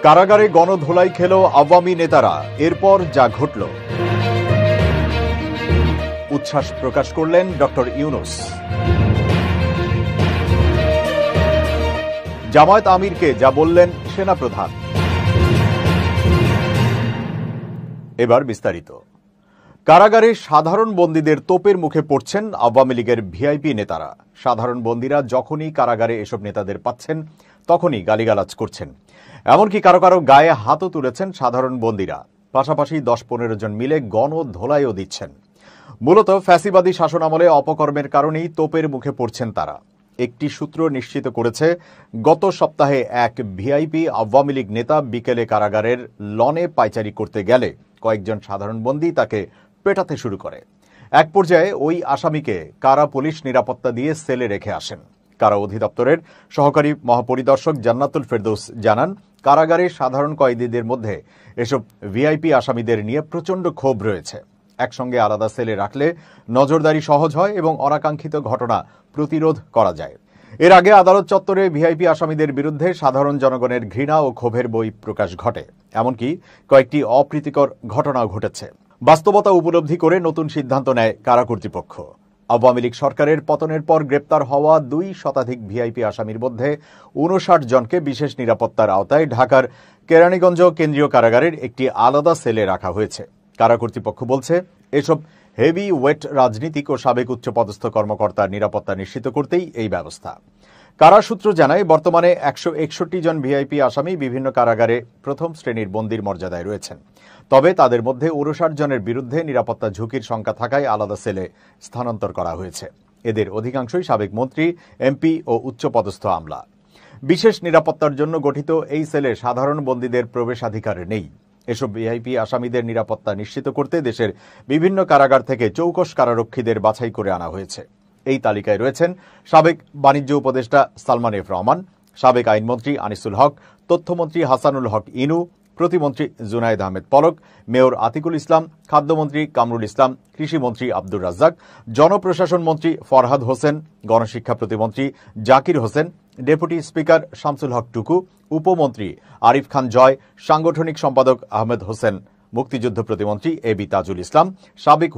কারাগারে গণধোলাই খেল আওয়ামী নেতারা, এরপর যা ঘটল। উচ্ছ্বাস প্রকাশ করলেন ডক্টর ইউনূস। জামায়াত আমিরকে যা বললেন সেনাপ্রধান। এবার বিস্তারিত। কারাগারে সাধারণ বন্দীদের তোপের মুখে পড়ছেন আওয়ামী লীগের ভিআইপি নেতারা। সাধারণ বন্দীরা যখনই কারাগারে এসব নেতাদের পাচ্ছেন তখনই গালিগালাজ করছেন। এমনকি কারো কারো গায়ে হাতও তুলেছেন সাধারণ বন্দীরা। পাশাপাশি 10-15 জন মিলে গণধোলাইও দিচ্ছেন। মূলত ফ্যাসিবাদী শাসনামলে অপকর্মের কারণেই তোপের মুখে পড়ছেন তারা। একটি সূত্র নিশ্চিত করেছে, গত সপ্তাহে এক ভিআইপি আওয়ামী লীগ নেতা বিকেলে কারাগারের লনে পায়চারি করতে গেলে কয়েকজন সাধারণ বন্দী তাকে পেটাতে শুরু করে। এক পর্যায়ে ওই আসামিকে কারা পুলিশ নিরাপত্তা দিয়ে সেলে রেখে আসেন। কারা অধিদপ্তরের সহকারী মহাপরিদর্শক জান্নাতুল ফেরদৌস জানান, কারাগারে সাধারণ কয়েদিদের মধ্যে এসব ভিআইপি আসামিদের নিয়ে প্রচণ্ড ক্ষোভ রয়েছে। একসঙ্গে আলাদা সেলে রাখলে নজরদারি সহজ হয় এবং অনাকাঙ্ক্ষিত ঘটনা প্রতিরোধ করা যায়। এর আগে আদালত চত্বরে ভিআইপি আসামিদের বিরুদ্ধে সাধারণ জনগণের ঘৃণা ও ক্ষোভের বই প্রকাশ ঘটে। এমনকি কয়েকটি অপ্রীতিকর ঘটনাও ঘটেছে। বাস্তবতা উপলব্ধি করে নতুন সিদ্ধান্ত নেয় কারা কর্তৃপক্ষ। আওয়ামী লীগ সরকারের পতনের পর গ্রেপ্তার হওয়া 2 শতাধিক ভিআইপি আসামির মধ্যে 59 জনকে বিশেষ নিরাপত্তার আওতায় ঢাকার কেরানীগঞ্জ কেন্দ্রীয় কারাগারের একটি আলাদা সেলে রাখা হয়েছে। কারা কর্তৃপক্ষ বলছে, এসব হেভি ওয়েট রাজনীতিক ও সাবেক উচ্চপদস্থ কর্মকর্তার নিরাপত্তা নিশ্চিত করতেই এই ব্যবস্থা। কারা সূত্র জানায়, বর্তমানে 161 জন ভিআইপি আসামি বিভিন্ন কারাগারে প্রথম শ্রেণীর বন্দির মর্যাদায় রয়েছেন। তবে তাদের মধ্যে 59 জনের বিরুদ্ধে নিরাপত্তা ঝুঁকির শঙ্কা থাকায় আলাদা সেলে স্থানান্তর করা হয়েছে। এদের অধিকাংশই সাবেক মন্ত্রী, এমপি ও উচ্চপদস্থ আমলা। বিশেষ নিরাপত্তার জন্য গঠিত এই সেলে সাধারণ বন্দীদের প্রবেশাধিকার নেই। এসব ভিআইপি আসামিদের নিরাপত্তা নিশ্চিত করতে দেশের বিভিন্ন কারাগার থেকে চৌকস কারারক্ষীদের বাছাই করে আনা হয়েছে। এই তালিকায় রয়েছেন সাবেক বাণিজ্য উপদেষ্টা সালমান এফ রহমান, সাবেক আইনমন্ত্রী আনিসুল হক, তথ্যমন্ত্রী হাসানুল হক ইনু, প্রতিমন্ত্রী জুনায়েদ আহমেদ পলক, মেয়র আতিকুল ইসলাম, খাদ্যমন্ত্রী কামরুল ইসলাম, কৃষিমন্ত্রী আব্দুর রাজ্জাক, জনপ্রশাসন মন্ত্রী ফরহাদ হোসেন, গণশিক্ষা প্রতিমন্ত্রী জাকির হোসেন, ডেপুটি স্পিকার শামসুল হক টুকু, উপমন্ত্রী আরিফ খান জয়, সাংগঠনিক সম্পাদক আহমেদ হোসেন, মুক্তিযুদ্ধ প্রতিমন্ত্রী এবি তাজুল ইসলাম, সাবেক